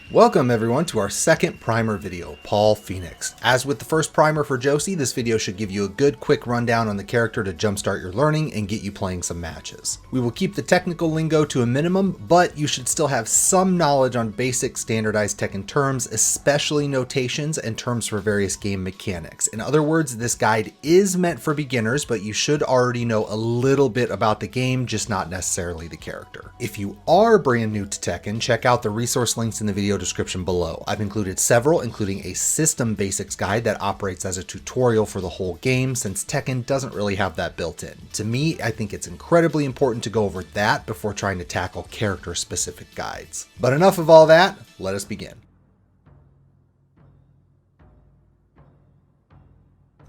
Welcome everyone to our second primer video, Paul Phoenix. As with the first primer for Josie, this video should give you a good quick rundown on the character to jumpstart your learning and get you playing some matches. We will keep the technical lingo to a minimum, but you should still have some knowledge on basic standardized Tekken terms, especially notations and terms for various game mechanics. In other words, this guide is meant for beginners, but you should already know a little bit about the game, just not necessarily the character. If you are brand new to Tekken, check out the resource links in the video description below. I've included several, including a system basics guide that operates as a tutorial for the whole game, since Tekken doesn't really have that built in. To me, I think it's incredibly important to go over that before trying to tackle character specific guides. But enough of all that, let us begin.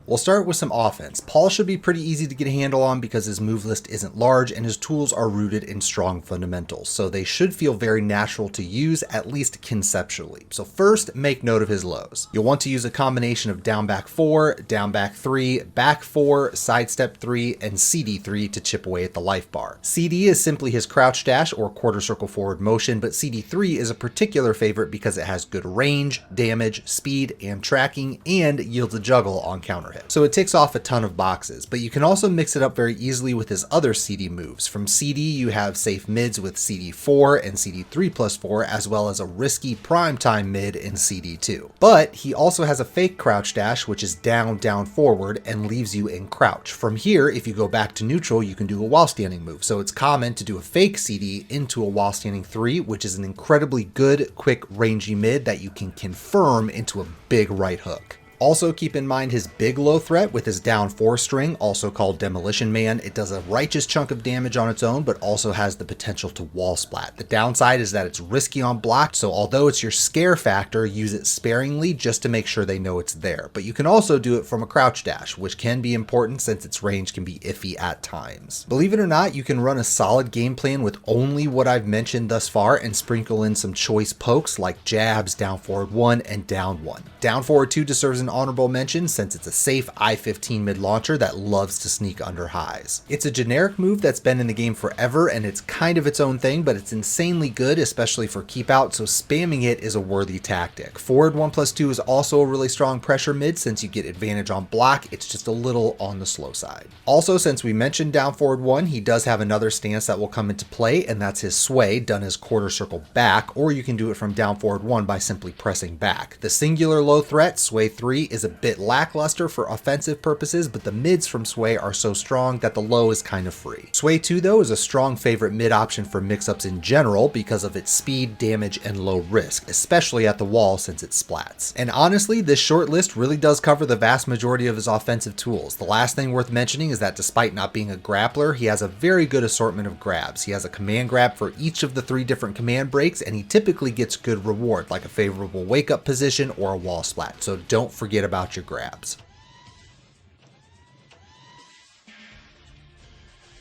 We'll start with some offense. Paul should be pretty easy to get a handle on because his move list isn't large and his tools are rooted in strong fundamentals, so they should feel very natural to use, at least conceptually. So first, make note of his lows. You'll want to use a combination of down back 4, down back 3, back 4, sidestep 3, and CD 3 to chip away at the life bar. CD is simply his crouch dash or quarter circle forward motion, but CD 3 is a particular favorite because it has good range, damage, speed, and tracking, and yields a juggle on counter hit. So it ticks off a ton of boxes, but you can also mix it up very easily with his other CD moves. From CD, you have safe mids with CD4 and CD3+4, as well as a risky primetime mid in CD2. But he also has a fake crouch dash, which is down, down, forward, and leaves you in crouch. From here, if you go back to neutral, you can do a while standing move. So it's common to do a fake CD into a while standing 3, which is an incredibly good, quick, rangy mid that you can confirm into a big right hook. Also keep in mind his big low threat with his down 4 string, also called Demolition Man. It does a righteous chunk of damage on its own, but also has the potential to wall splat. The downside is that it's risky on block, so although it's your scare factor, use it sparingly just to make sure they know it's there. But you can also do it from a crouch dash, which can be important since its range can be iffy at times. Believe it or not, you can run a solid game plan with only what I've mentioned thus far and sprinkle in some choice pokes like jabs, down forward 1, and down 1. Down forward 2 deserves an honorable mention since it's a safe I-15 mid launcher that loves to sneak under highs. It's a generic move that's been in the game forever and it's kind of its own thing, but it's insanely good, especially for keep out, so spamming it is a worthy tactic. Forward 1+2 is also a really strong pressure mid since you get advantage on block, it's just a little on the slow side. Also, since we mentioned down forward 1, he does have another stance that will come into play, and that's his sway done as quarter circle back, or you can do it from down forward 1 by simply pressing back. The singular low threat, sway 3, is a bit lackluster for offensive purposes, but the mids from sway are so strong that the low is kind of free. Sway 2 though is a strong favorite mid option for mix-ups in general because of its speed, damage, and low risk, especially at the wall since it splats. And honestly, this short list really does cover the vast majority of his offensive tools. The last thing worth mentioning is that despite not being a grappler, he has a very good assortment of grabs. He has a command grab for each of the 3 different command breaks, and he typically gets good reward like a favorable wake up position or a wall splat, so don't forget about your grabs.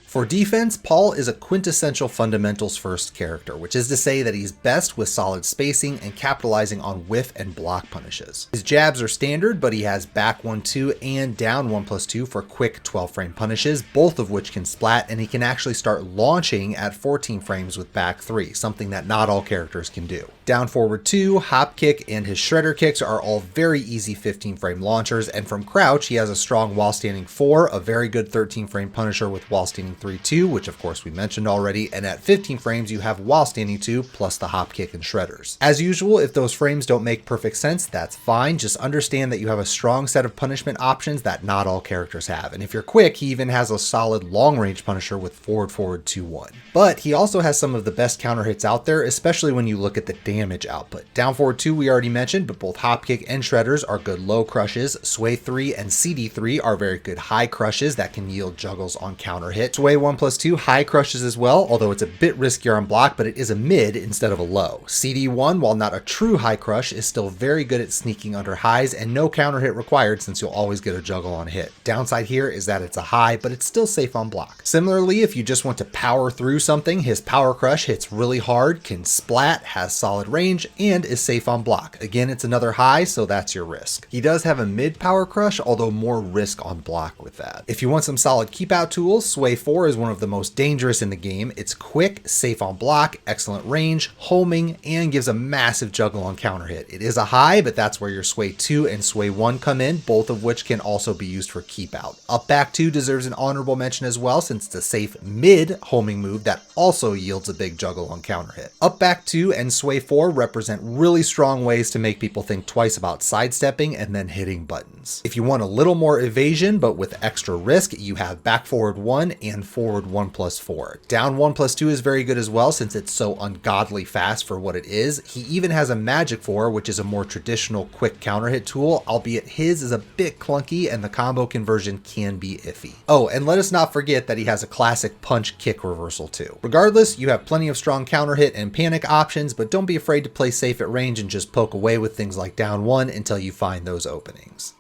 For defense, Paul is a quintessential fundamentals first character, which is to say that he's best with solid spacing and capitalizing on whiff and block punishes. His jabs are standard, but he has back 1-2 and down 1+2 for quick 12 frame punishes, both of which can splat, and he can actually start launching at 14 frames with back 3, something that not all characters can do. Down forward 2, hop kick, and his shredder kicks are all very easy 15 frame launchers, and from crouch he has a strong while standing 4, a very good 13 frame punisher with while standing 3-2, which of course we mentioned already, and at 15 frames you have while standing 2 plus the hop kick and shredders. As usual, if those frames don't make perfect sense, that's fine, just understand that you have a strong set of punishment options that not all characters have, and if you're quick, he even has a solid long range punisher with forward 2-1. But he also has some of the best counter hits out there, especially when you look at the damage output. Down forward 2 we already mentioned, but both hop kick and shredders are good low crushes. Sway 3 and CD 3 are very good high crushes that can yield juggles on counter hit. Sway 1+2 high crushes as well, although it's a bit riskier on block, but it is a mid instead of a low. CD1, while not a true high crush, is still very good at sneaking under highs and no counter hit required since you'll always get a juggle on hit. Downside here is that it's a high, but it's still safe on block. Similarly, if you just want to power through something, his power crush hits really hard, can splat, has solid range, and is safe on block. Again, it's another high, so that's your risk. He does have a mid power crush, although more risk on block with that. If you want some solid keep out tools, Sway 4 4 is one of the most dangerous in the game. It's quick, safe on block, excellent range, homing, and gives a massive juggle on counter hit. It is a high, but that's where your Sway 2 and Sway 1 come in, both of which can also be used for keep out. Up back 2 deserves an honorable mention as well, since it's a safe mid homing move that also yields a big juggle on counter hit. Up back 2 and Sway 4 represent really strong ways to make people think twice about sidestepping and then hitting buttons. If you want a little more evasion but with extra risk, you have back forward 1 and forward 1+4. Down 1+2 is very good as well, since it's so ungodly fast for what it is. He even has a magic 4, which is a more traditional quick counter hit tool, albeit his is a bit clunky and the combo conversion can be iffy. Oh, and let us not forget that he has a classic punch kick reversal too. Regardless, you have plenty of strong counter hit and panic options, but don't be afraid to play safe at range and just poke away with things like down 1 until you find those openings.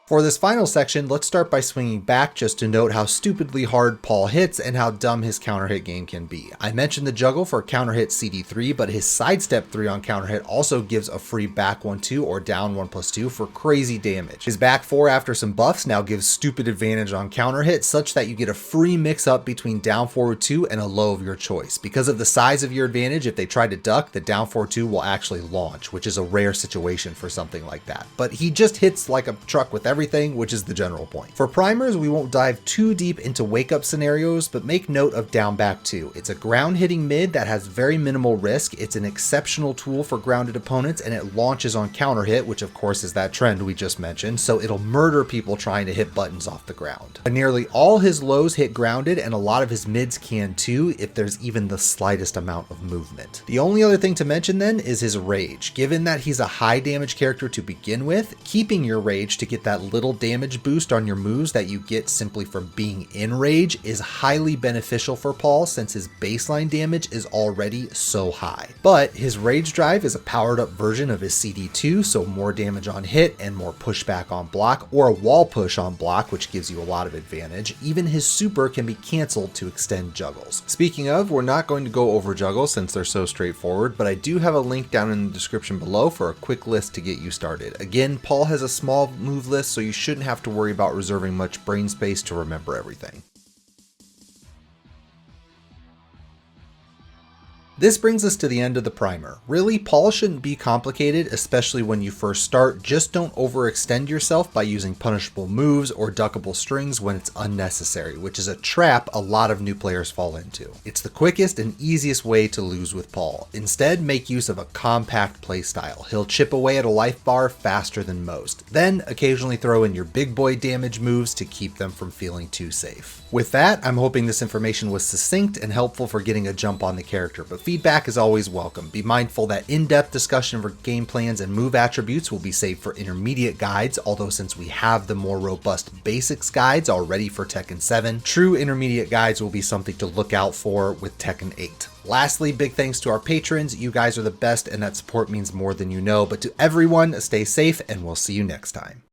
For this final section, let's start by swinging back just to note how stupidly hard Paul hits and how dumb his counter hit game can be. I mentioned the juggle for counter hit CD3, but his sidestep 3 on counter hit also gives a free back 1-2 or down 1+2 for crazy damage. His back 4 after some buffs now gives stupid advantage on counter hit, such that you get a free mix up between down forward 2 and a low of your choice. Because of the size of your advantage, if they try to duck, the down forward 2 will actually launch, which is a rare situation for something like that. But he just hits like a truck with everything, which is the general point. For primers, we won't dive too deep into wake up scenarios, but make note of down back 2. It's a ground hitting mid that has very minimal risk. It's an exceptional tool for grounded opponents, and it launches on counter hit, which of course is that trend we just mentioned, so it'll murder people trying to hit buttons off the ground. But nearly all his lows hit grounded, and a lot of his mids can too, if there's even the slightest amount of movement. The only other thing to mention then is his rage. Given that he's a high damage character to begin with, keeping your rage to get that little damage boost on your moves that you get simply from being in rage is highly beneficial for Paul, since his baseline damage is already so high. But his rage drive is a powered up version of his CD2, so more damage on hit and more pushback on block, or a wall push on block, which gives you a lot of advantage. Even his super can be cancelled to extend juggles. Speaking of, we're not going to go over juggles since they're so straightforward, but I do have a link down in the description below for a quick list to get you started. Again, Paul has a small move list, so you shouldn't have to worry about reserving much brain space to remember everything. This brings us to the end of the primer. Really, Paul shouldn't be complicated, especially when you first start. Just don't overextend yourself by using punishable moves or duckable strings when it's unnecessary, which is a trap a lot of new players fall into. It's the quickest and easiest way to lose with Paul. Instead, make use of a compact playstyle. He'll chip away at a life bar faster than most. Then occasionally throw in your big boy damage moves to keep them from feeling too safe. With that, I'm hoping this information was succinct and helpful for getting a jump on the character, but feedback is always welcome. Be mindful that in-depth discussion for game plans and move attributes will be saved for intermediate guides, although since we have the more robust basics guides already for Tekken 7, true intermediate guides will be something to look out for with Tekken 8. Lastly, big thanks to our patrons. You guys are the best, and that support means more than you know. But to everyone, stay safe, and we'll see you next time.